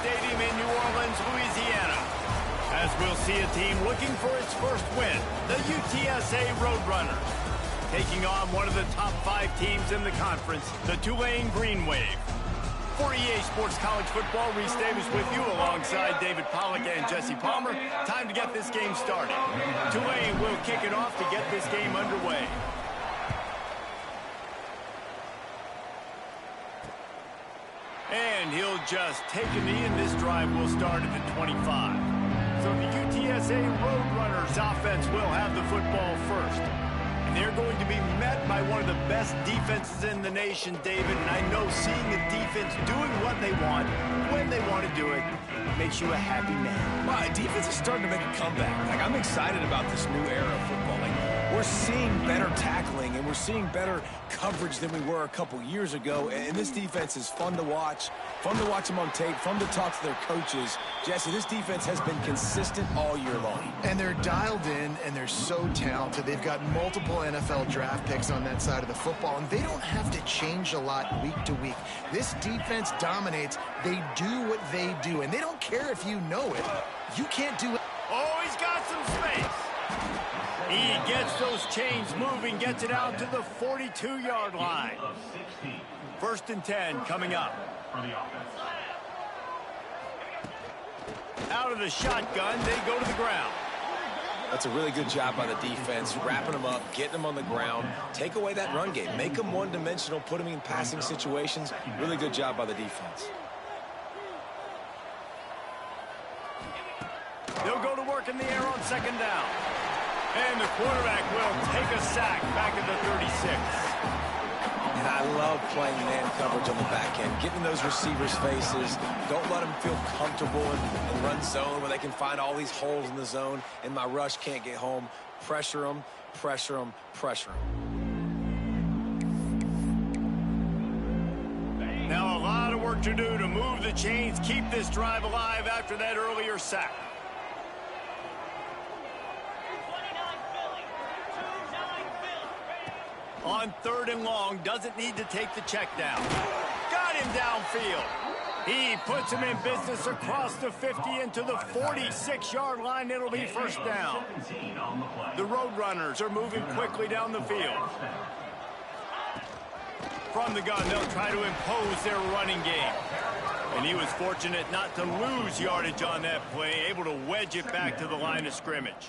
Stadium in New Orleans, Louisiana, as we'll see a team looking for its first win, the UTSA Roadrunners, taking on one of the top 5 teams in the conference, the Tulane Green Wave. For EA Sports College Football, Reese Davis with you alongside David Pollack and Jesse Palmer. Time to get this game started. Tulane will kick it off to get this game underway. And he'll just take a knee, and this drive will start at the 25. So the UTSA Roadrunners offense will have the football first. And they're going to be met by one of the best defenses in the nation, David. And I know seeing the defense doing what they want, when they want to do it, makes you a happy man. My defense is starting to make a comeback. I'm excited about this new era of football. We're seeing better tackling, and we're seeing better coverage than we were a couple years ago. And this defense is fun to watch them on tape, fun to talk to their coaches. Jesse, this defense has been consistent all year long. And they're dialed in, and they're so talented. They've got multiple NFL draft picks on that side of the football, and they don't have to change a lot week to week. This defense dominates. They do what they do, and they don't care if you know it. You can't do it. Oh, he's got some space. He gets those chains moving, gets it out to the 42-yard line. 1st and 10 coming up. Out of the shotgun, they go to the ground. That's a really good job by the defense, wrapping them up, getting them on the ground. Take away that run game. Make them one-dimensional, put them in passing situations. Really good job by the defense. They'll go to work in the air on 2nd down. And the quarterback will take a sack back at the 36. And I love playing man coverage on the back end, getting those receivers' faces. Don't let them feel comfortable in run zone where they can find all these holes in the zone, and my rush can't get home. Pressure them, pressure them, pressure them. Now a lot of work to do to move the chains, keep this drive alive after that earlier sack. On 3rd and long, doesn't need to take the check down. Got him downfield. He puts him in business across the 50 into the 46-yard line. It'll be 1st down. The Roadrunners are moving quickly down the field. From the gun, they'll try to impose their running game. And he was fortunate not to lose yardage on that play, able to wedge it back to the line of scrimmage.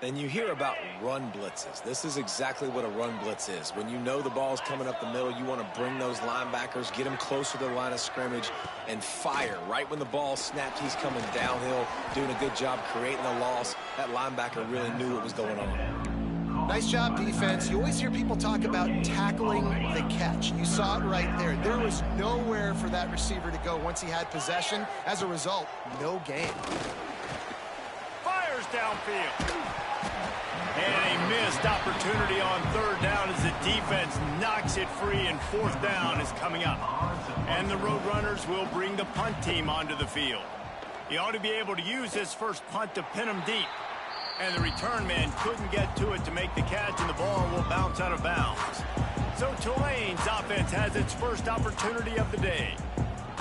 And you hear about run blitzes. This is exactly what a run blitz is. When you know the ball's coming up the middle, you want to bring those linebackers, get them closer to the line of scrimmage, and fire. Right when the ball snapped, he's coming downhill, doing a good job creating a loss. That linebacker really knew what was going on. Nice job, defense. You always hear people talk about tackling the catch. You saw it right there. There was nowhere for that receiver to go once he had possession. As a result, no gain. Fires downfield. And a missed opportunity on 3rd down as the defense knocks it free, and 4th down is coming up. And the Roadrunners will bring the punt team onto the field. He ought to be able to use his first punt to pin him deep. And the return man couldn't get to it to make the catch, and the ball will bounce out of bounds. So Tulane's offense has its first opportunity of the day.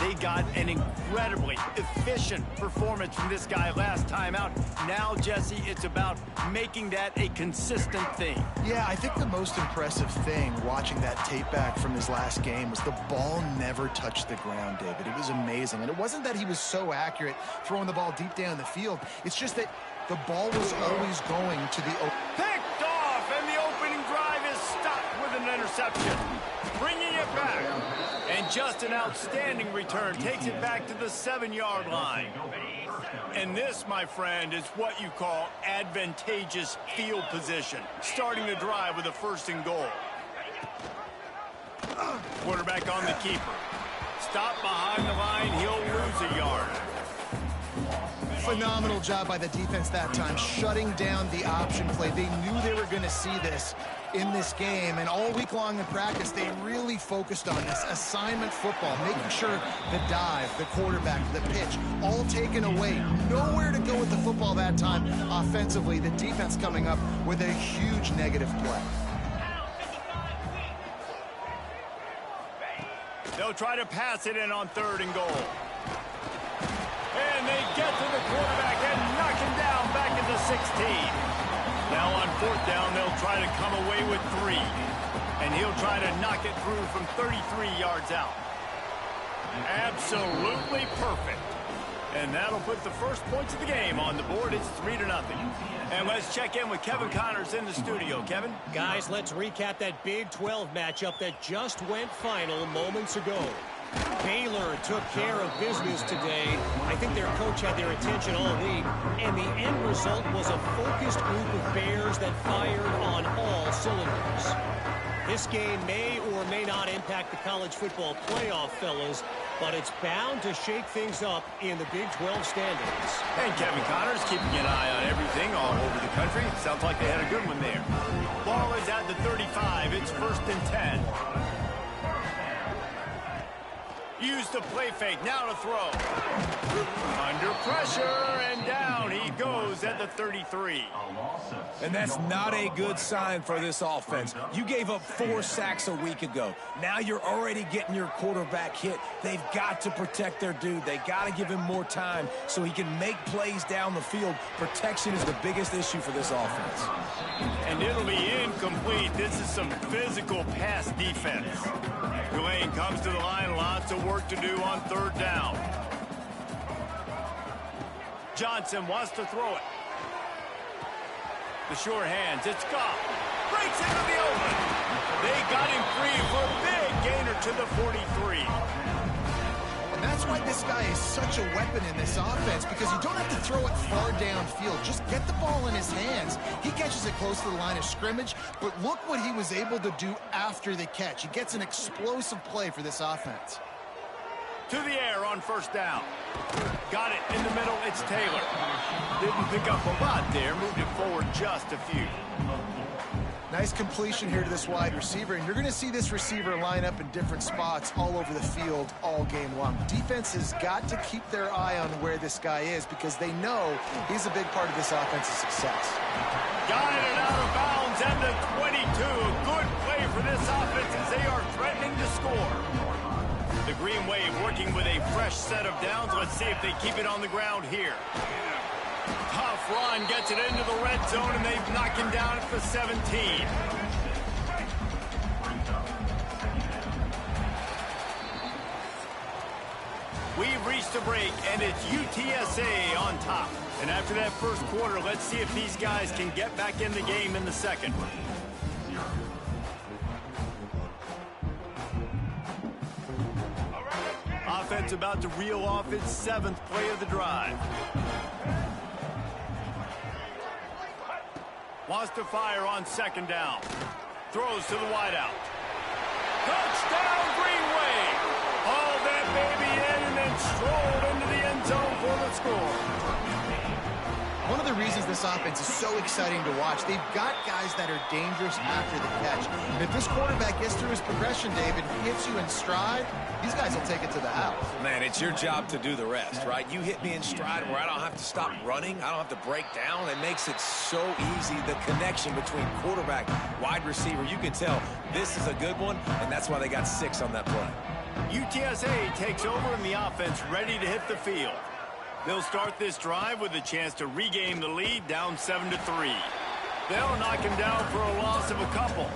They got an incredibly efficient performance from this guy last time out. Now, Jesse, it's about making that a consistent thing. Yeah, I think the most impressive thing watching that tape back from his last game was the ball never touched the ground, David. It was amazing. And it wasn't that he was so accurate throwing the ball deep down the field. It's just that the ball was always going to the picked off, and the opening drive is stopped with an interception. Bringing it back. And just an outstanding return. Takes it back to the 7-yard line. And this, my friend, is what you call advantageous field position. Starting the drive with a 1st and goal. Quarterback on the keeper. Stop behind the line. He'll lose a yard. Phenomenal job by the defense that time, shutting down the option play. They knew they were going to see this in this game, and all week long in practice, they really focused on this assignment football, making sure the dive, the quarterback, the pitch, all taken away. Nowhere to go with the football that time offensively. The defense coming up with a huge negative play. They'll They'll try to pass it in on 3rd and goal. And they get to the quarterback and knock him down back at the 16. Now on 4th down, they'll try to come away with 3. And he'll try to knock it through from 33 yards out. Absolutely perfect. And that'll put the first points of the game on the board. It's 3-0. And let's check in with Kevin Connors in the studio. Kevin? Guys, let's recap that Big 12 matchup that just went final moments ago. Baylor took care of business today. I think their coach had their attention all week, and the end result was a focused group of Bears that fired on all cylinders. This game may or may not impact the college football playoff, fellas, but it's bound to shake things up in the Big 12 standings. And Kevin Connors keeping an eye on everything all over the country. Sounds like they had a good one there. Ball is at the 35. It's 1st and 10. Use the play fake. Now to throw. Under pressure, and down he goes at the 33. And that's not a good sign for this offense. You gave up 4 sacks a week ago. Now you're already getting your quarterback hit. They've got to protect their dude. They got to give him more time so he can make plays down the field. Protection is the biggest issue for this offense. And it'll be incomplete. This is some physical pass defense. Tulane comes to the line. Lots of work to do on 3rd down. Johnson wants to throw it. The short hands. It's Goff. Breaks into the open. They got him free for a big gainer to the 43. And that's why this guy is such a weapon in this offense, because you don't have to throw it far downfield. Just get the ball in his hands. He catches it close to the line of scrimmage, but look what he was able to do after the catch. He gets an explosive play for this offense. To the air on 1st down. Got it in the middle. It's Taylor. Didn't pick up a lot there. Moved it forward just a few. Nice completion here to this wide receiver, and you're going to see this receiver line up in different spots all over the field all game long. Defense has got to keep their eye on where this guy is, because they know he's a big part of this offense's success. Got it out of bounds at the 22. Good play for this offense as they are threatening to score. The Green Wave working with a fresh set of downs. Let's see if they keep it on the ground here. Tough run, gets it into the red zone, and they've knocked him down at the 17. We've reached a break, and it's UTSA on top. And after that first quarter, let's see if these guys can get back in the game in the second. Offense about to reel off its 7th play of the drive. Wants to fire on 2nd down. Throws to the wideout. Touchdown, Green Wave! Hauled that baby in and then strolled into the end zone for the score. One of the reasons this offense is so exciting to watch, they've got guys that are dangerous after the catch. And if this quarterback gets through his progression, David, he hits you in stride, these guys will take it to the house. Man, it's your job to do the rest, right? You hit me in stride where I don't have to stop running. I don't have to break down. It makes it so easy. The connection between quarterback, wide receiver, you can tell this is a good one, and that's why they got 6 on that play. UTSA takes over in the offense, ready to hit the field. They'll start this drive with a chance to regain the lead, down 7-3. They'll knock him down for a loss of a couple.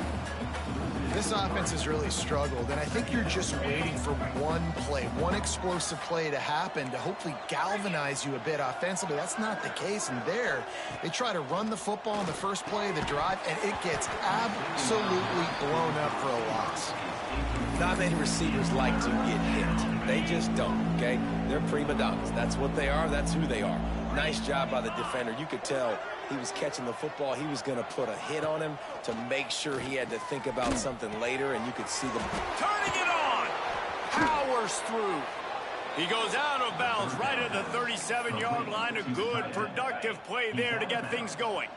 This offense has really struggled, and I think you're just waiting for one play, one explosive play to happen to hopefully galvanize you a bit offensively. That's not the case, and there they try to run the football in the first play of the drive, and it gets absolutely blown up for a loss. Not many receivers like to get hit. They just don't, okay? They're prima donnas. That's what they are. That's who they are. Nice job by the defender. You could tell he was catching the football. He was going to put a hit on him to make sure he had to think about something later, and you could see them. Turning it on! Powers through. He goes out of bounds right at the 37-yard line. A good, productive play there to get things going.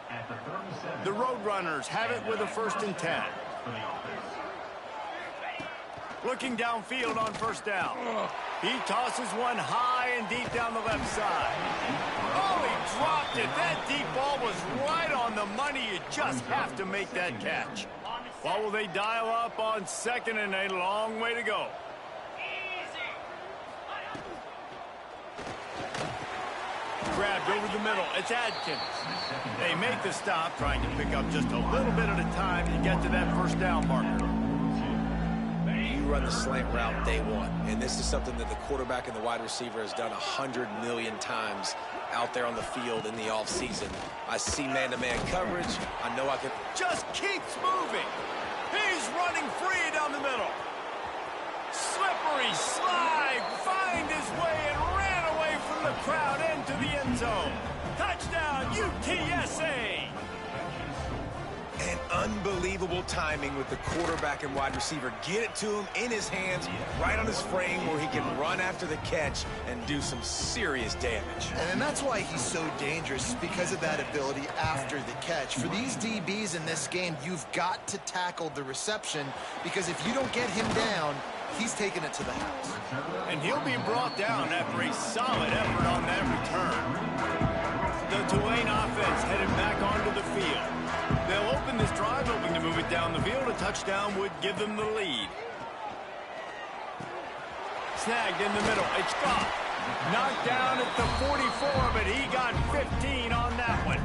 The Roadrunners have it with a 1st and 10. Looking downfield on 1st down. He tosses one high and deep down the left side. Oh, he dropped it. That deep ball was right on the money. You just have to make that catch. What will they dial up on 2nd and a long way to go? drive over the middle. It's Adkins. They make the stop, trying to pick up just a little bit at a time to get to that first down marker. You run the slant route day one, and this is something that the quarterback and the wide receiver has done 100 million times out there on the field in the offseason. I see man-to-man coverage. I know I can... Just keeps moving. He's running free down the middle. Slippery slide, find his way and ran away from the crowd into the end zone. Touchdown, UTSA. And unbelievable timing with the quarterback and wide receiver. Get it to him in his hands, right on his frame where he can run after the catch and do some serious damage. And that's why he's so dangerous, because of that ability after the catch. For these DBs in this game, you've got to tackle the reception, because if you don't get him down, he's taking it to the house. And he'll be brought down after a solid effort on that return. The Tulane offense headed back onto the field. They'll open this drive, hoping to move it down the field. A touchdown would give them the lead. Snagged in the middle. It's Goff. Knocked down at the 44, but he got 15 on that one.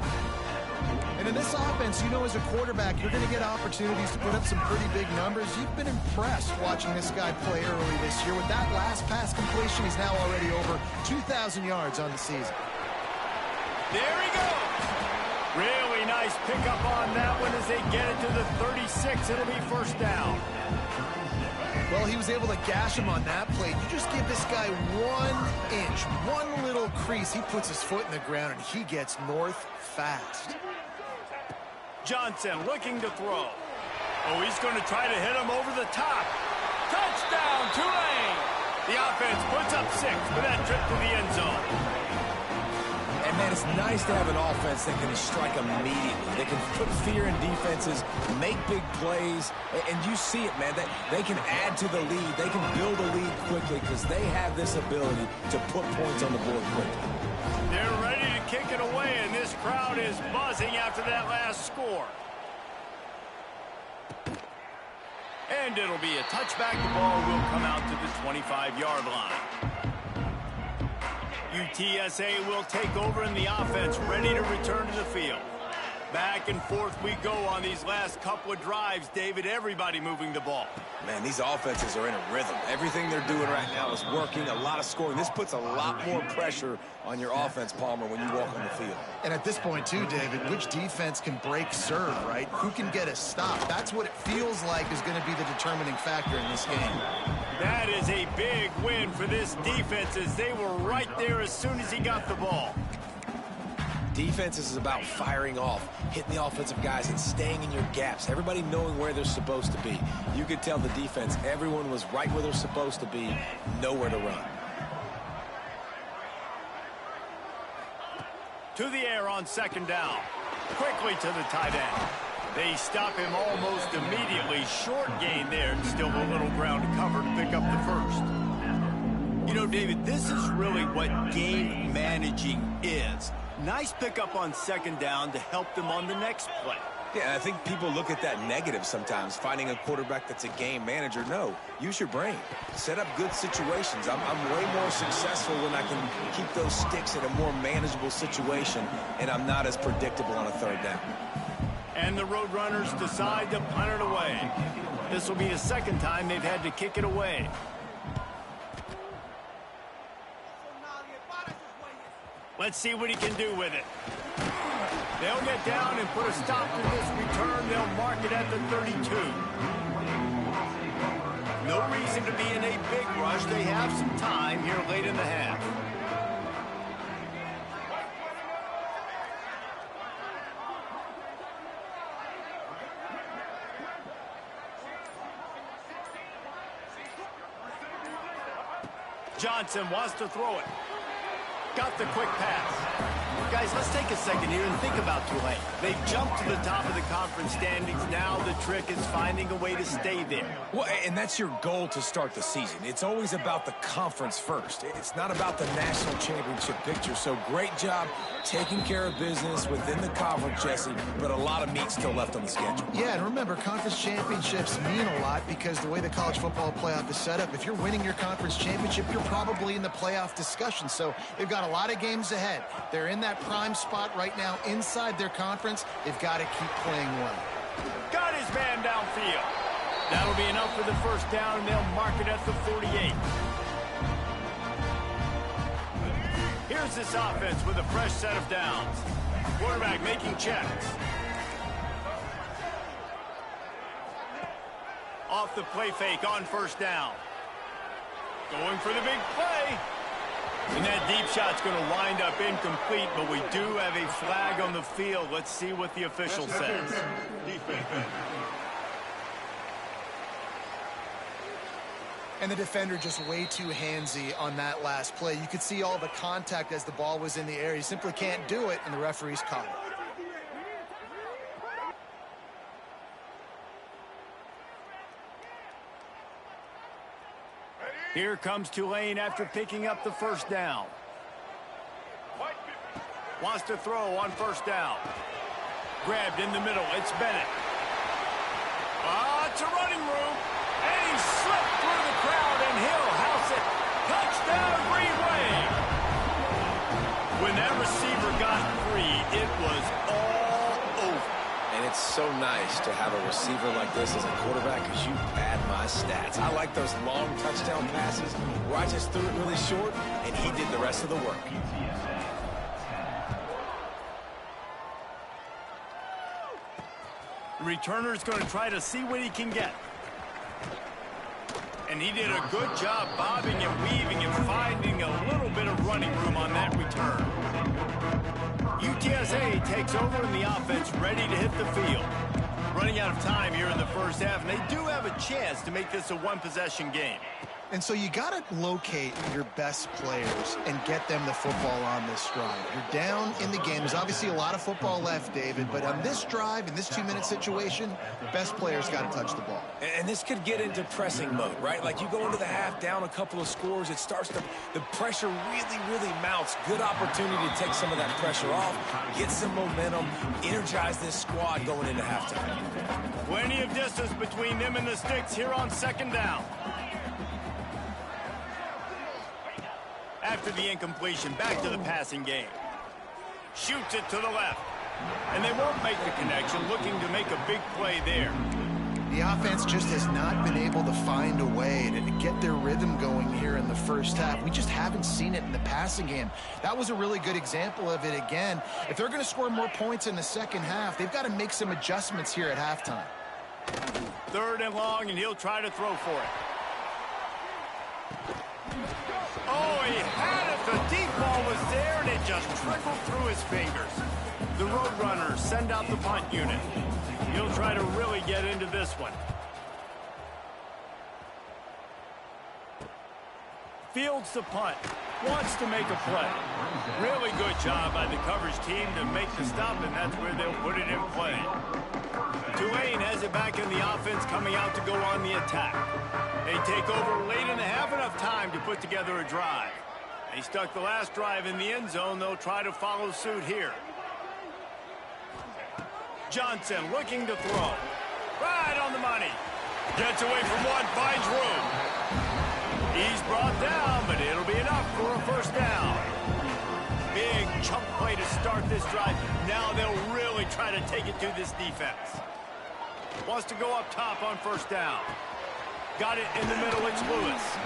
And in this offense, you know, as a quarterback, you're going to get opportunities to put up some pretty big numbers. You've been impressed watching this guy play early this year. With that last pass completion, he's now already over 2,000 yards on the season. There he goes. Really nice pickup on that one as they get it to the 36. It'll be first down. Well, he was able to gash him on that play. You just give this guy 1 inch, one little crease. He puts his foot in the ground, and he gets north fast. Johnson looking to throw. Oh, he's going to try to hit him over the top. Touchdown, Tulane. The offense puts up 6 for that trip to the end zone. And, man, it's nice to have an offense that can strike immediately. They can put fear in defenses, make big plays, and you see it, man. They can add to the lead. They can build a lead quickly because they have this ability to put points on the board quickly. They're ready to kick it away, and this crowd is buzzing after that last score. And it'll be a touchback. The ball will come out to the 25-yard line. UTSA will take over in the offense, ready to return to the field. Back and forth we go on these last couple of drives, David. Everybody moving the ball. Man, these offenses are in a rhythm. Everything they're doing right now is working, a lot of scoring. This puts a lot more pressure on your offense, Palmer, when you walk on the field. And at this point, too, David, which defense can break serve, right? Who can get a stop? That's what it feels like is going to be the determining factor in this game. That is a big win for this defense, as they were right there as soon as he got the ball. Defense is about firing off, hitting the offensive guys, and staying in your gaps. Everybody knowing where they're supposed to be. You could tell the defense, everyone was right where they're supposed to be, nowhere to run. To the air on second down. Quickly to the tight end. They stop him almost immediately. Short gain there, and still a little ground to cover to pick up the first. You know, David, this is really what game managing is. Nice pickup on second down to help them on the next play. Yeah, I think people look at that negative sometimes, finding a quarterback that's a game manager. No, use your brain. Set up good situations. I'm way more successful when I can keep those sticks in a more manageable situation, and I'm not as predictable on a third down. And the Roadrunners decide to punt it away. This will be the second time they've had to kick it away. Let's see what he can do with it. They'll get down and put a stop to this return. They'll mark it at the 32. No reason to be in a big rush. They have some time here late in the half. Johnson wants to throw it. Got the quick pass. Guys, let's take a second here and think about Tulane. They've jumped to the top of the conference standings. Now the trick is finding a way to stay there. Well, and that's your goal to start the season. It's always about the conference first. It's not about the national championship picture. So great job taking care of business within the conference, Jesse, but a lot of meat still left on the schedule. Yeah, and remember, conference championships mean a lot because the way the college football playoff is set up, if you're winning your conference championship, you're probably in the playoff discussion. So they've got a lot of games ahead. They're in that prime spot right now inside their conference. They've got to keep playing well. Got his man downfield. That'll be enough for the first down, and they'll mark it at the 48. Here's this offense with a fresh set of downs. Quarterback making checks. Off the play fake on first down. Going for the big play. And that deep shot's going to wind up incomplete, but we do have a flag on the field. Let's see what the official says. And the defender just way too handsy on that last play. You could see all the contact as the ball was in the air. He simply can't do it, and the referee's caught it. Here comes Tulane after picking up the first down. Wants to throw on first down. Grabbed in the middle. It's Bennett. It's a running room. And he slipped through the crowd, and he'll house it. Touchdown, Green Wave. When that receiver got free, it was all over. And it's so nice to have a receiver like this as a quarterback because you pad my stats. I like those long touchdown passes where I just threw it really short and he did the rest of the work. The returner's going to try to see what he can get. And he did a good job bobbing and weaving and finding a little bit of running room on that return. UTSA takes over in the offense, ready to hit the field. Running out of time here in the first half, and they do have a chance to make this a one-possession game. And so you got to locate your best players and get them the football on this drive. You're down in the game. There's obviously a lot of football left, David, but on this drive, in this 2-minute situation, best players got to touch the ball. And this could get into pressing mode, right? Like you go into the half down a couple of scores, it starts to, the pressure really mounts. Good opportunity to take some of that pressure off, get some momentum, energize this squad going into halftime. Plenty of distance between them and the sticks here on second down. After the incompletion, back to the passing game. Shoots it to the left. And they won't make the connection, looking to make a big play there. The offense just has not been able to find a way to get their rhythm going here in the first half. We just haven't seen it in the passing game. That was a really good example of it again. If they're going to score more points in the second half, they've got to make some adjustments here at halftime. 3rd and long, and he'll try to throw for it. Oh, he had it. The deep ball was there, and it just trickled through his fingers. The Roadrunners send out the punt unit. He'll try to really get into this one. Fields the punt. Wants to make a play. Really good job by the coverage team to make the stop, and that's where they'll put it in play. Tulane has it back in the offense, coming out to go on the attack. They take over late in the half, enough time to put together a drive. They stuck the last drive in the end zone. They'll try to follow suit here. Johnson looking to throw. Right on the money. Gets away from one, finds room. He's brought down, but it'll be enough for a first down. Big chunk play to start this drive. Now they'll really try to take it to this defense. Wants to go up top on first down. Got it in the middle, it's Lewis.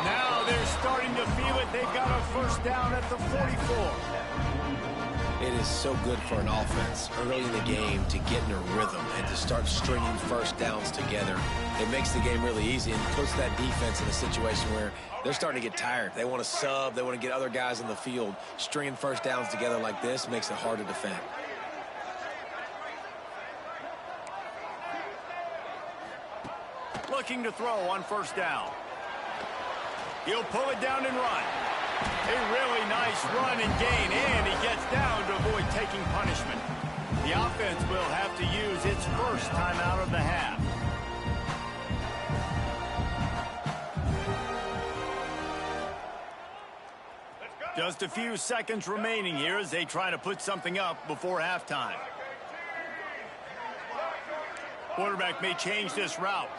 Now they're starting to feel it. They've got a first down at the 44. It is so good for an offense early in the game to get in a rhythm and to start stringing first downs together. It makes the game really easy and puts that defense in a situation where they're starting to get tired. They want to sub. They want to get other guys in the field. Stringing first downs together like this makes it hard to defend. Looking to throw on first down. He'll pull it down and run. A really nice run and gain, and he gets down to avoid taking punishment. The offense will have to use its first timeout of the half. Just a few seconds remaining here as they try to put something up before halftime. Quarterback may change this route.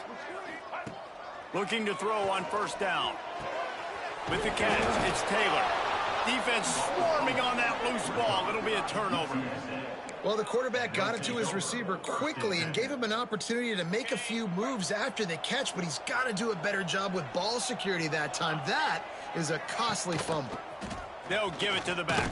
Looking to throw on first down. With the catch, it's Taylor. Defense swarming on that loose ball. It'll be a turnover. Well, the quarterback got it to his receiver quickly and gave him an opportunity to make a few moves after the catch, but he's got to do a better job with ball security that time. That is a costly fumble. They'll give it to the back.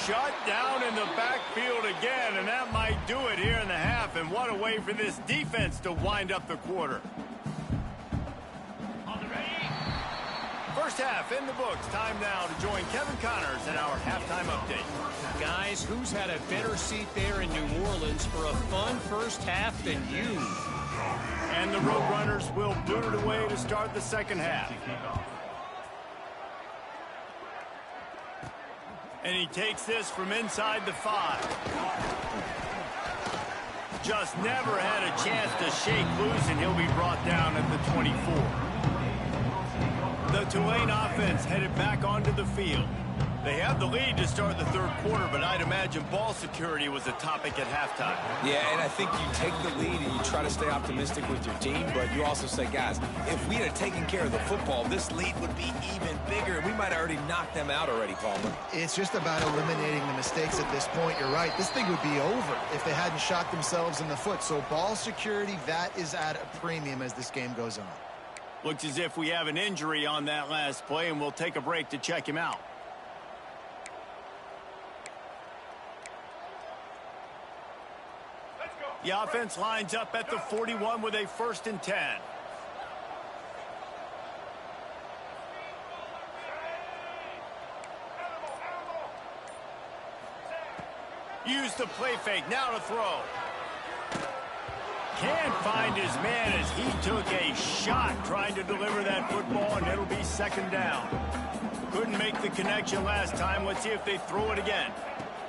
Shut down in the backfield again, and that might do it here in the half. And what a way for this defense to wind up the quarter. First half in the books. Time now to join Kevin Connors in our halftime update. Guys, who's had a better seat there in New Orleans for a fun first half than you? And the Roadrunners will boot it away to start the second half. And he takes this from inside the 5. Just never had a chance to shake loose, and he'll be brought down at the 24. The Tulane offense headed back onto the field. They have the lead to start the third quarter, but I'd imagine ball security was a topic at halftime. Yeah, and I think you take the lead and you try to stay optimistic with your team, but you also say, guys, if we had taken care of the football, this lead would be even bigger. We might have already knocked them out already, Palmer. It's just about eliminating the mistakes at this point. You're right. This thing would be over if they hadn't shot themselves in the foot. So ball security, that is at a premium as this game goes on. Looks as if we have an injury on that last play, and we'll take a break to check him out. The offense lines up at the 41 with a 1st and 10. Use the play fake, now to throw. Can't find his man as he took a shot trying to deliver that football, and it'll be 2nd down. Couldn't make the connection last time. Let's see if they throw it again.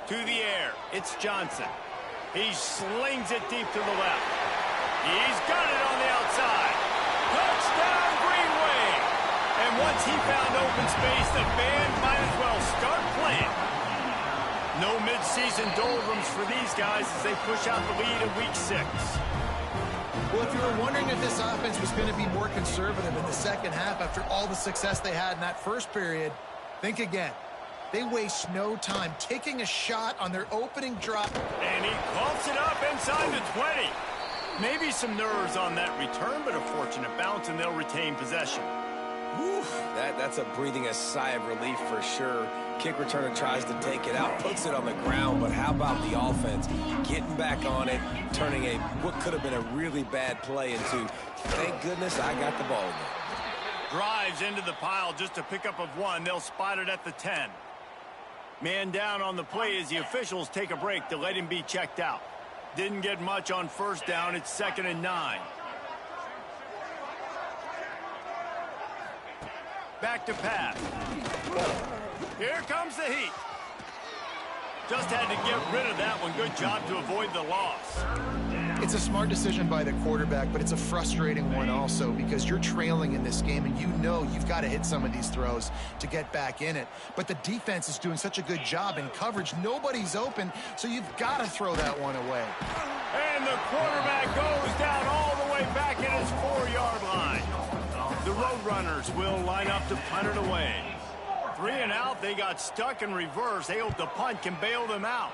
To the air, it's Johnson. He slings it deep to the left. He's got it on the outside. Touchdown, Green Wave. And once he found open space, the band might as well start playing. No midseason doldrums for these guys as they push out the lead in week 6. Well, if you were wondering if this offense was going to be more conservative in the second half after all the success they had in that first period, think again. They waste no time taking a shot on their opening drop. And he pumps it up inside the 20. Maybe some nerves on that return, but a fortunate bounce, and they'll retain possession. Whew, that's a breathing a sigh of relief for sure. Kick returner tries to take it out, puts it on the ground, but how about the offense getting back on it, turning what could have been a really bad play into, thank goodness I got the ball again. Drives into the pile just a pickup of 1. They'll spot it at the 10. Man down on the play as the officials take a break to let him be checked out. Didn't get much on first down. It's 2nd and 9. Back to pass. Here comes the heat. Just had to get rid of that one. Good job to avoid the loss. It's a smart decision by the quarterback, but it's a frustrating one also because you're trailing in this game and you know you've got to hit some of these throws to get back in it. But the defense is doing such a good job in coverage. Nobody's open, so you've got to throw that one away. And the quarterback goes down all the way back at his 4-yard line. The Roadrunners will line up to punt it away. 3 and out, they got stuck in reverse. They hope the punt can bail them out.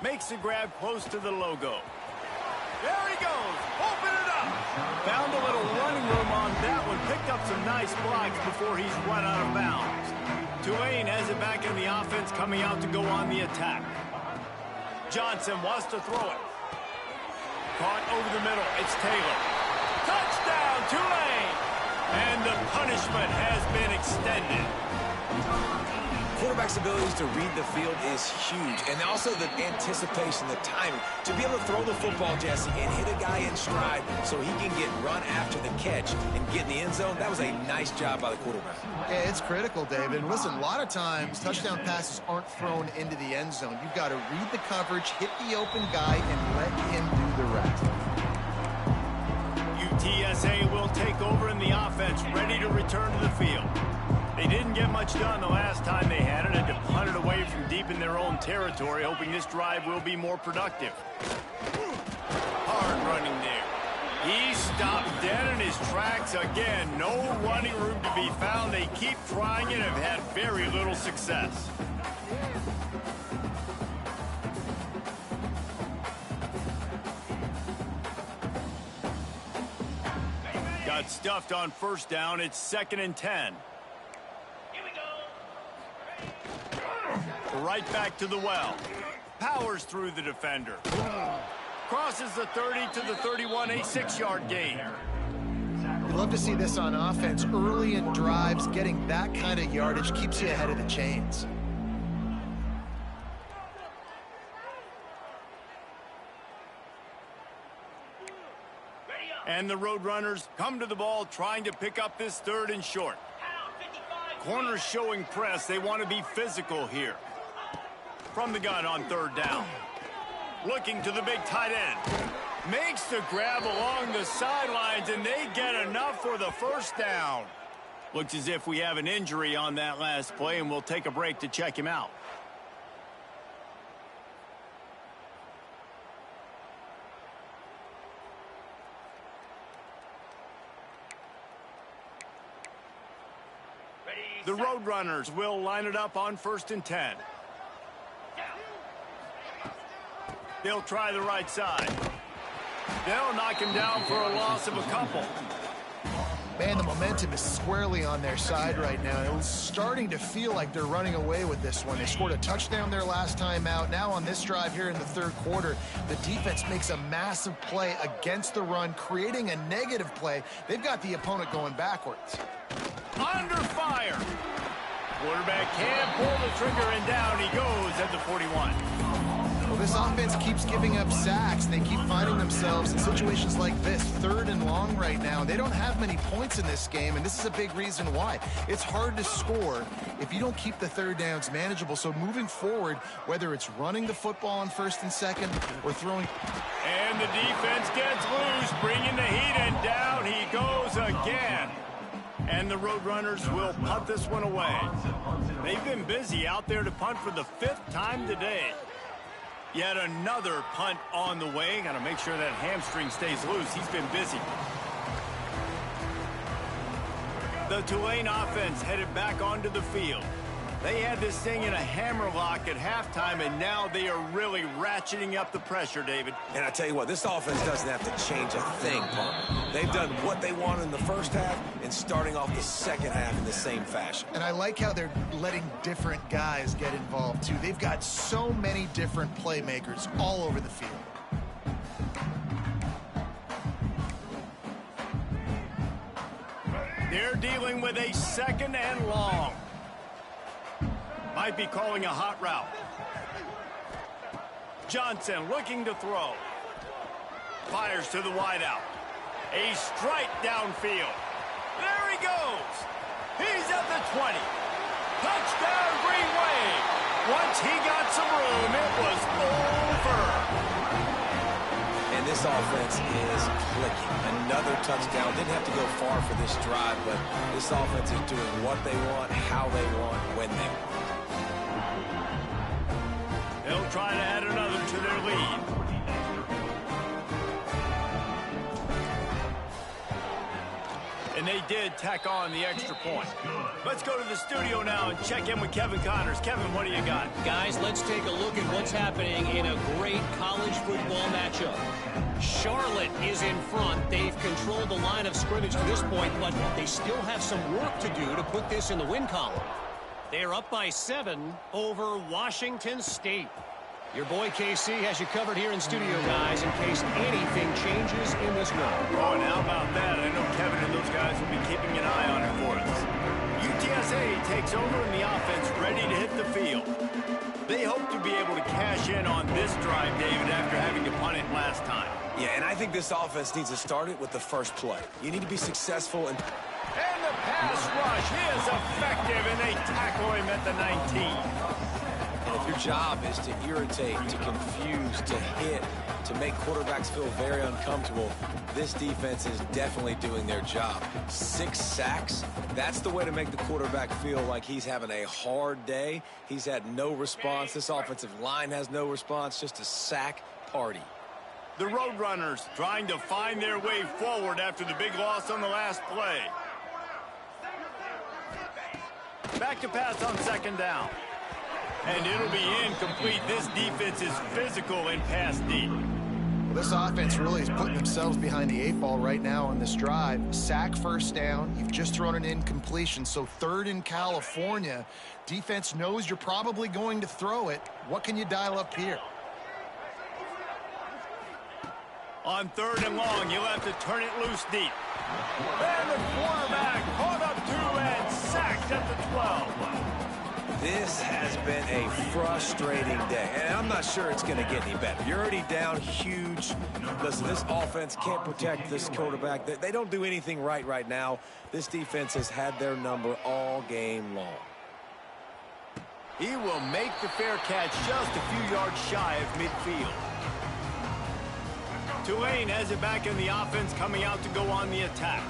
Makes the grab close to the logo. There he goes. Open it up. Found a little running room on that one. Picked up some nice blocks before he's run out of bounds. Tulane has it back in the offense, coming out to go on the attack. Johnson wants to throw it. Caught over the middle. It's Taylor. Touchdown, Tulane. And the punishment has been extended. Quarterback's abilities to read the field is huge, and also the anticipation, the timing. To be able to throw the football, Jesse, and hit a guy in stride so he can get run after the catch and get in the end zone, that was a nice job by the quarterback. Yeah, it's critical, David. And listen, a lot of times touchdown passes aren't thrown into the end zone. You've got to read the coverage, hit the open guy, and let him do the rest. UTSA will take over in the offense, ready to return to the field. They didn't get much done the last time they had it, and to punt it away from deep in their own territory, hoping this drive will be more productive. Hard running there. He stopped dead in his tracks again. No running room to be found. They keep trying it and have had very little success. Got stuffed on first down. It's 2nd and 10. Right back to the well. Powers through the defender. Crosses the 30 to the 31, a 6-yard gain. You love to see this on offense. Early in drives, getting that kind of yardage keeps you ahead of the chains. And the Roadrunners come to the ball trying to pick up this 3rd and short. Corners showing press. They want to be physical here. From the gun on 3rd down. Looking to the big tight end. Makes the grab along the sidelines, and they get enough for the first down. Looks as if we have an injury on that last play, and we'll take a break to check him out. The Roadrunners will line it up on 1st and 10. They'll try the right side. They'll knock him down for a loss of a couple. Man, the momentum is squarely on their side right now. It was starting to feel like they're running away with this one. They scored a touchdown their last time out. Now on this drive here in the 3rd quarter, the defense makes a massive play against the run, creating a negative play. They've got the opponent going backwards. Under fire. Quarterback can't pull the trigger, and down he goes at the 41. Well, this offense keeps giving up sacks. They keep finding themselves in situations like this, 3rd and long right now. They don't have many points in this game, and this is a big reason why. It's hard to score if you don't keep the 3rd downs manageable. So moving forward, whether it's running the football on 1st and 2nd or throwing. And the defense gets loose, bringing the heat, and down he goes again. And the Roadrunners will punt this one away. They've been busy out there to punt for the 5th time today. Yet another punt on the way. Got to make sure that hamstring stays loose. He's been busy. The Tulane offense headed back onto the field. They had this thing in a hammerlock at halftime, and now they are really ratcheting up the pressure, David. And I tell you what, this offense doesn't have to change a thing, Palmer. They've done what they wanted in the first half and starting off the second half in the same fashion. And I like how they're letting different guys get involved, too. They've got so many different playmakers all over the field. They're dealing with a 2nd and long. Might be calling a hot route. Johnson looking to throw. Fires to the wideout. A strike downfield. There he goes. He's at the 20. Touchdown, Green Wave. Once he got some room, it was over. And this offense is clicking. Another touchdown. Didn't have to go far for this drive, but this offense is doing what they want, how they want, when they want. They'll try to add another to their lead. And they did tack on the extra point. Let's go to the studio now and check in with Kevin Connors. Kevin, what do you got? Guys, let's take a look at what's happening in a great college football matchup. Charlotte is in front. They've controlled the line of scrimmage to this point, but they still have some work to do to put this in the win column. They're up by 7 over Washington State. Your boy KC has you covered here in studio, guys, in case anything changes in this one. Oh, and how about that? I know Kevin and those guys will be keeping an eye on it for They hope to be able to cash in on this drive, David, after having to punt it last time. Yeah, and I think this offense needs to start it with the first play. You need to be successful and the pass rush is effective, and they tackle him at the 19. And if your job is to irritate, to confuse, to hit, to make quarterbacks feel very uncomfortable, this defense is definitely doing their job. 6 sacks, that's the way to make the quarterback feel like he's having a hard day. He's had no response. This offensive line has no response, just a sack party. The Roadrunners trying to find their way forward after the big loss on the last play. Back to pass on second down. And it'll be incomplete. This defense is physical in pass deep. Well, this offense really is putting themselves behind the 8 ball right now on this drive. Sack first down. You've just thrown an incompletion, so 3rd in California. Defense knows you're probably going to throw it. What can you dial up here? On 3rd and long, you'll have to turn it loose deep. And the quarterback caught up 2 and sacked at the 12. This has been a frustrating day, and I'm not sure it's going to get any better. You're already down huge. Listen, this offense can't protect this quarterback. They don't do anything right now. This defense has had their number all game long. He will make the fair catch just a few yards shy of midfield. Tulane has it back in the offense, coming out to go on the attack.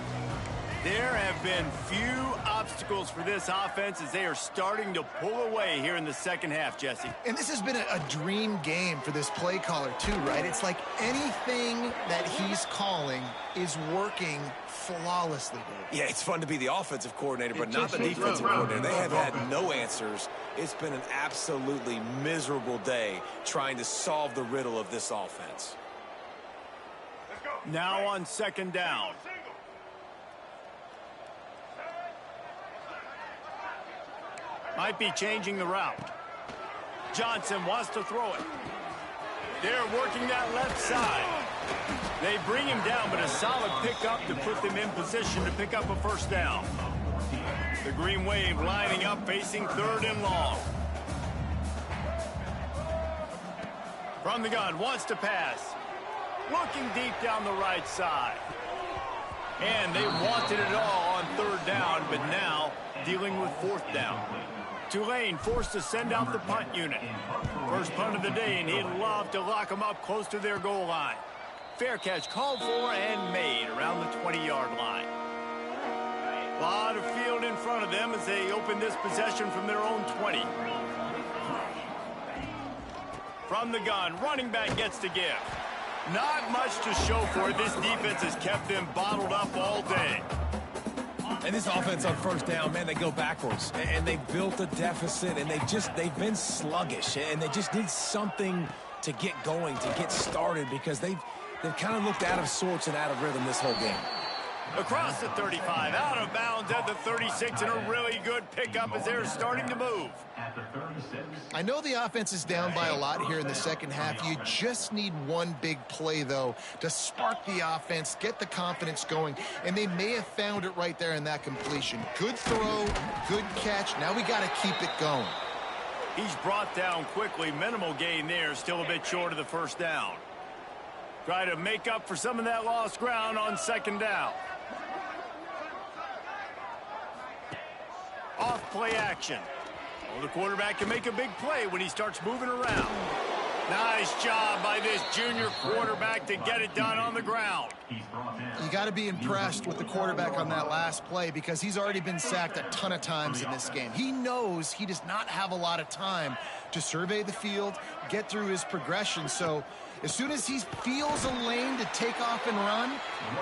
There have been few obstacles for this offense as they are starting to pull away here in the second half, Jesse. And this has been a dream game for this play caller too, right? It's like anything that he's calling is working flawlessly, dude. Yeah, it's fun to be the offensive coordinator, but not the defensive coordinator. They have had no answers. It's been an absolutely miserable day trying to solve the riddle of this offense. Now on second down. Might be changing the route. Johnson wants to throw it. They're working that left side. They bring him down, but a solid pickup to put them in position to pick up a first down. The Green Wave lining up, facing 3rd and long. From the gun, wants to pass. Looking deep down the right side. And they wanted it all on 3rd down, but now dealing with 4th down. Tulane forced to send out the punt unit. First punt of the day, and he'd love to lock them up close to their goal line. Fair catch called for and made around the 20-yard line. A lot of field in front of them as they open this possession from their own 20. From the gun, running back gets to give. Not much to show for it. This defense has kept them bottled up all day. And this offense on 1st down, man, they go backwards. And they built a deficit, and they've been sluggish. And they just need something to get going, to get started, because they've kind of looked out of sorts and out of rhythm this whole game. Across the 35, out of bounds at the 36, and a really good pickup as they're starting to move. I know the offense is down by a lot here in the second half. You just need one big play, though, to spark the offense, get the confidence going, and they may have found it right there in that completion. Good throw, good catch. Now we got to keep it going. He's brought down quickly. Minimal gain there, still a bit short of the first down. Try to make up for some of that lost ground on second down. Off play action. Well, the quarterback can make a big play when he starts moving around. Nice job by this junior quarterback to get it done on the ground. You got to be impressed with the quarterback on that last play because he's already been sacked a ton of times in this game. He knows he does not have a lot of time to survey the field, get through his progression. So as soon as he feels a lane to take off and run,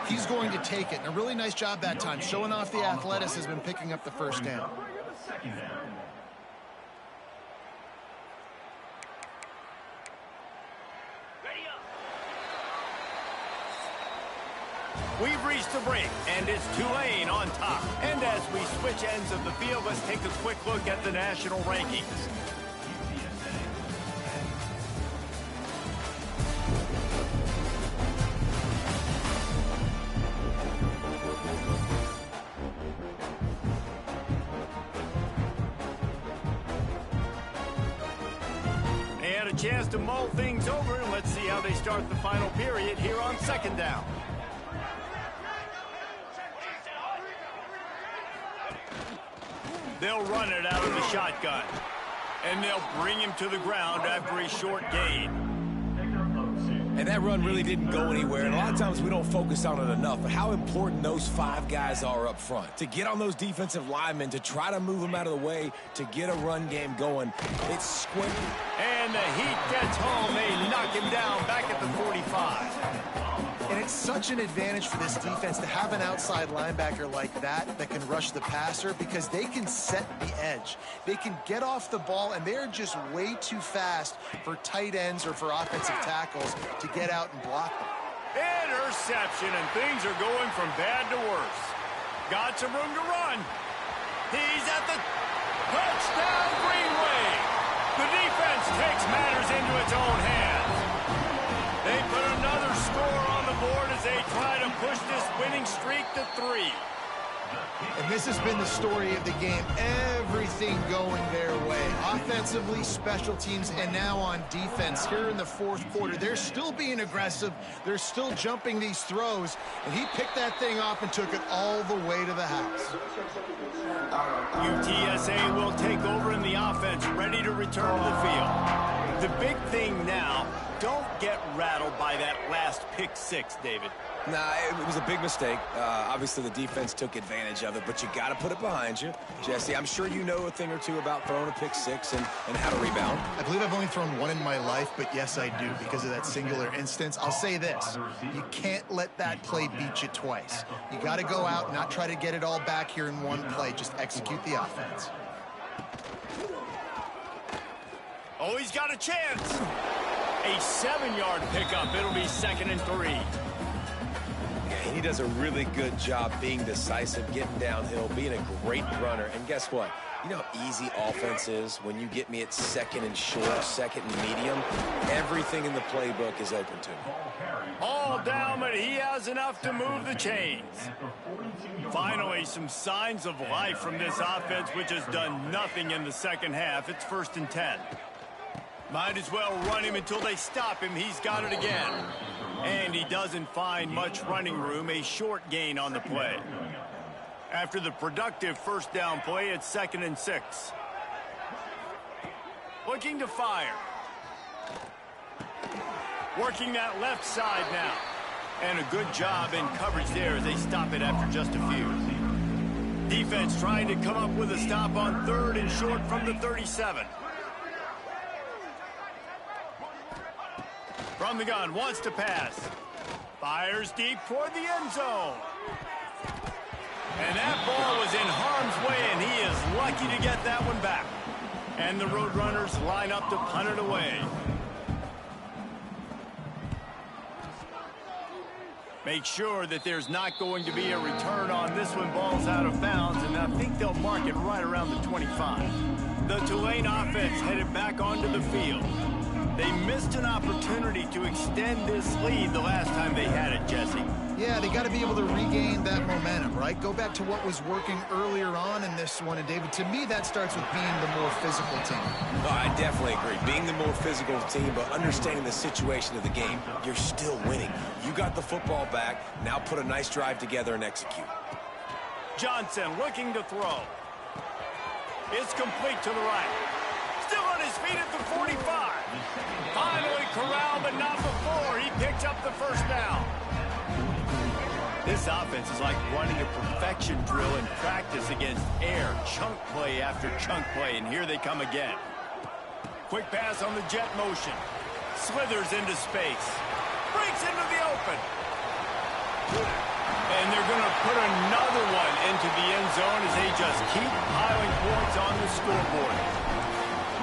he's going to take it. And a really nice job that time, showing off the athleticism and picking up the first down. We've reached the break, and it's Tulane on top. And as we switch ends of the field, let's take a quick look at the national rankings. chance to mull things over, and let's see how they start the final period here on second down. They'll run it out of the shotgun, and they'll bring him to the ground after a short gain. And that run really didn't go anywhere, and a lot of times we don't focus on it enough, but how important those 5 guys are up front. To get on those defensive linemen, to try to move them out of the way, to get a run game going, it's square. And the heat gets home. They knock him down back at the 45. And it's such an advantage for this defense to have an outside linebacker like that can rush the passer, because they can set the edge. They can get off the ball, and they're just way too fast for tight ends or for offensive tackles to get out and block them. Interception, and things are going from bad to worse. Got some room to run. He's at the touchdown, Green Wave. The defense takes matters into its own hands. They put another score on the board as they try to push this winning streak to 3. And this has been the story of the game. Everything going their way. Offensively, special teams, and now on defense here in the fourth quarter. They're still being aggressive. They're still jumping these throws. And he picked that thing off and took it all the way to the house. UTSA will take over in the offense, ready to return to the field. The big thing now, don't get rattled by that last pick 6, David. Nah, it was a big mistake. Obviously, the defense took advantage of it, but you got to put it behind you. Jesse, I'm sure you know a thing or two about throwing a pick 6 and how to rebound. I believe I've only thrown one in my life, but yes, I do, because of that singular instance. I'll say this. You can't let that play beat you twice. You got to go out and not try to get it all back here in one play. Just execute the offense. Oh, he's got a chance. A 7-yard pickup. It'll be 2nd and 3. He does a really good job being decisive, getting downhill, being a great runner. And guess what? You know how easy offense is when you get me at 2nd and short, 2nd and medium? Everything in the playbook is open to him. All down, but he has enough to move the chains. Finally, some signs of life from this offense, which has done nothing in the second half. It's 1st and 10. Might as well run him until they stop him. He's got it again. And he doesn't find much running room, a short gain on the play. After the productive first down play, it's 2nd and 6. Looking to fire. Working that left side now. And a good job in coverage there as they stop it after just a few. Defense trying to come up with a stop on 3rd and short from the 37. From the gun, wants to pass. Fires deep toward the end zone. And that ball was in harm's way, and he is lucky to get that one back. And the Roadrunners line up to punt it away. Make sure that there's not going to be a return on this one. Ball's out of bounds, and I think they'll mark it right around the 25. The Tulane offense headed back onto the field. They missed an opportunity to extend this lead the last time they had it, Jesse. Yeah, they got to be able to regain that momentum, right? Go back to what was working earlier on in this one. And, David, to me, that starts with being the more physical team. No, I definitely agree. Being the more physical team, but understanding the situation of the game. You're still winning. You got the football back. Now put a nice drive together and execute. Johnson looking to throw. It's complete to the right. Still on his feet at the 45. Finally corralled, but not before. He picked up the first down. This offense is like running a perfection drill in practice against air. Chunk play after chunk play, and here they come again. Quick pass on the jet motion. Slithers into space. Breaks into the open. And they're going to put another one into the end zone as they just keep piling points on the scoreboard.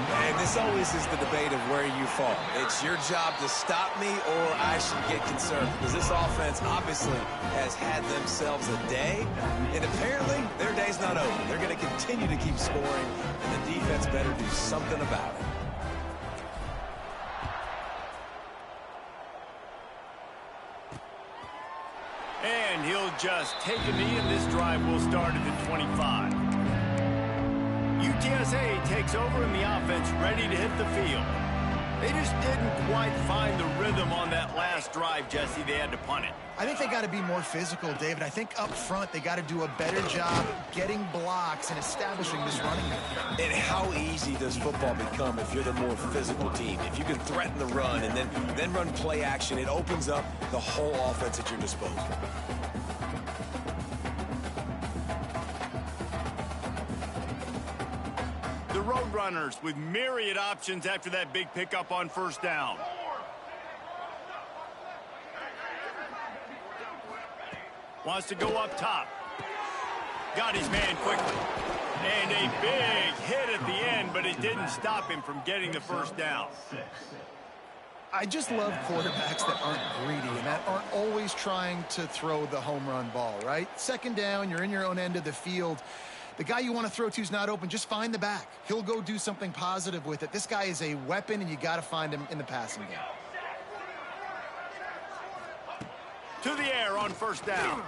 And this always is the debate of where you fall. It's your job to stop me or I should get concerned, because this offense obviously has had themselves a day, and apparently their day's not over. They're going to continue to keep scoring, and the defense better do something about it. And he'll just take a knee, and this drive will start at the 25. UTSA takes over in the offense, ready to hit the field. They just didn't quite find the rhythm on that last drive, Jesse. They had to punt it. I think they got to be more physical, David. I think up front they got to do a better job getting blocks and establishing this running game. And how easy does football become if you're the more physical team? If you can threaten the run and then run play action, it opens up the whole offense at your disposal. The Roadrunners with myriad options after that big pickup on first down. Wants to go up top. Got his man quickly. And a big hit at the end, but it didn't stop him from getting the first down. I just love quarterbacks that aren't greedy and that aren't always trying to throw the home run ball, right? Second down, you're in your own end of the field. The guy you want to throw to is not open. Just find the back. He'll go do something positive with it. This guy is a weapon, and you got to find him in the passing game. To the air on first down.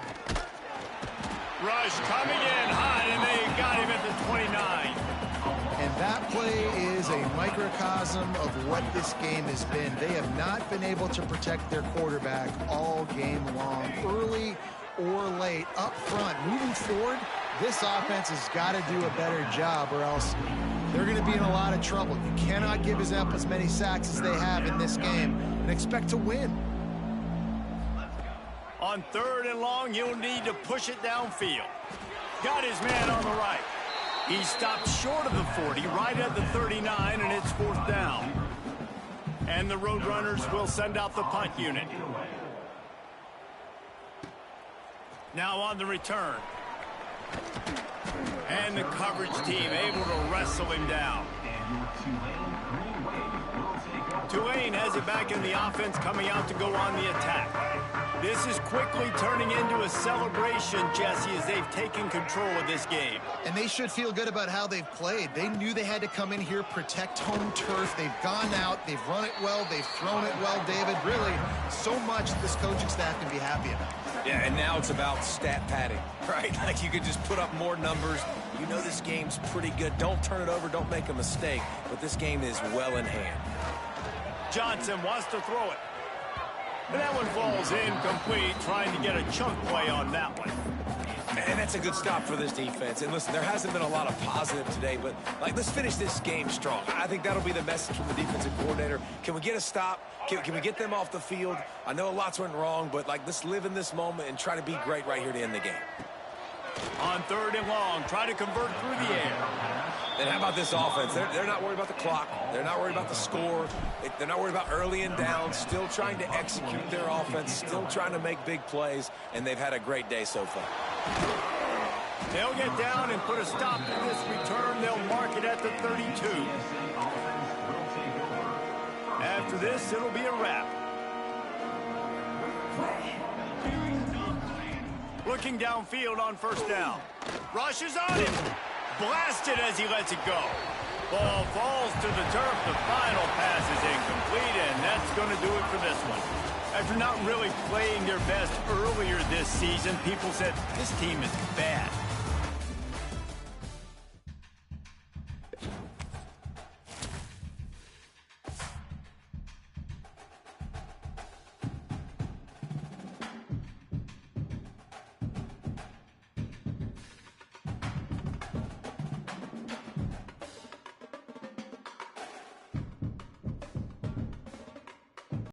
Rush coming in hot, and they got him at the 29. And that play is a microcosm of what this game has been. They have not been able to protect their quarterback all game long, early or late. Up front, moving forward, this offense has got to do a better job or else they're going to be in a lot of trouble. You cannot give up as many sacks as they have in this game and expect to win. On third and long, you'll need to push it downfield. Got his man on the right. He stopped short of the 40, right at the 39, and it's fourth down. And the Roadrunners will send out the punt unit. Now on the return. And the coverage team able to wrestle him down. Tulane has it back in the offense, coming out to go on the attack. This is quickly turning into a celebration, Jesse, as they've taken control of this game. And they should feel good about how they've played. They knew they had to come in here, protect home turf. They've gone out, they've run it well, they've thrown it well, David. Really, so much this coaching staff can be happy about. Yeah, and now it's about stat padding, right? Like you could just put up more numbers. You know this game's pretty good. Don't turn it over, don't make a mistake. But this game is well in hand. Johnson wants to throw it. And that one falls incomplete, trying to get a chunk play on that one. Man, that's a good stop for this defense. And listen, there hasn't been a lot of positive today, but let's finish this game strong. I think that'll be the message from the defensive coordinator. Can we get a stop? Can we get them off the field? I know lots went wrong, but let's live in this moment and try to be great right here to end the game. On third and long, try to convert through the air. And how about this offense? They're not worried about the clock. They're not worried about the score. They're not worried about early and down. Still trying to execute their offense. Still trying to make big plays. And they've had a great day so far. They'll get down and put a stop to this return. They'll mark it at the 32. After this, it'll be a wrap. Looking downfield on first down. Rush is on him. Blasted as he lets it go. Ball falls to the turf. The final pass is incomplete, and that's going to do it for this one. After not really playing their best earlier this season, people said this team is bad.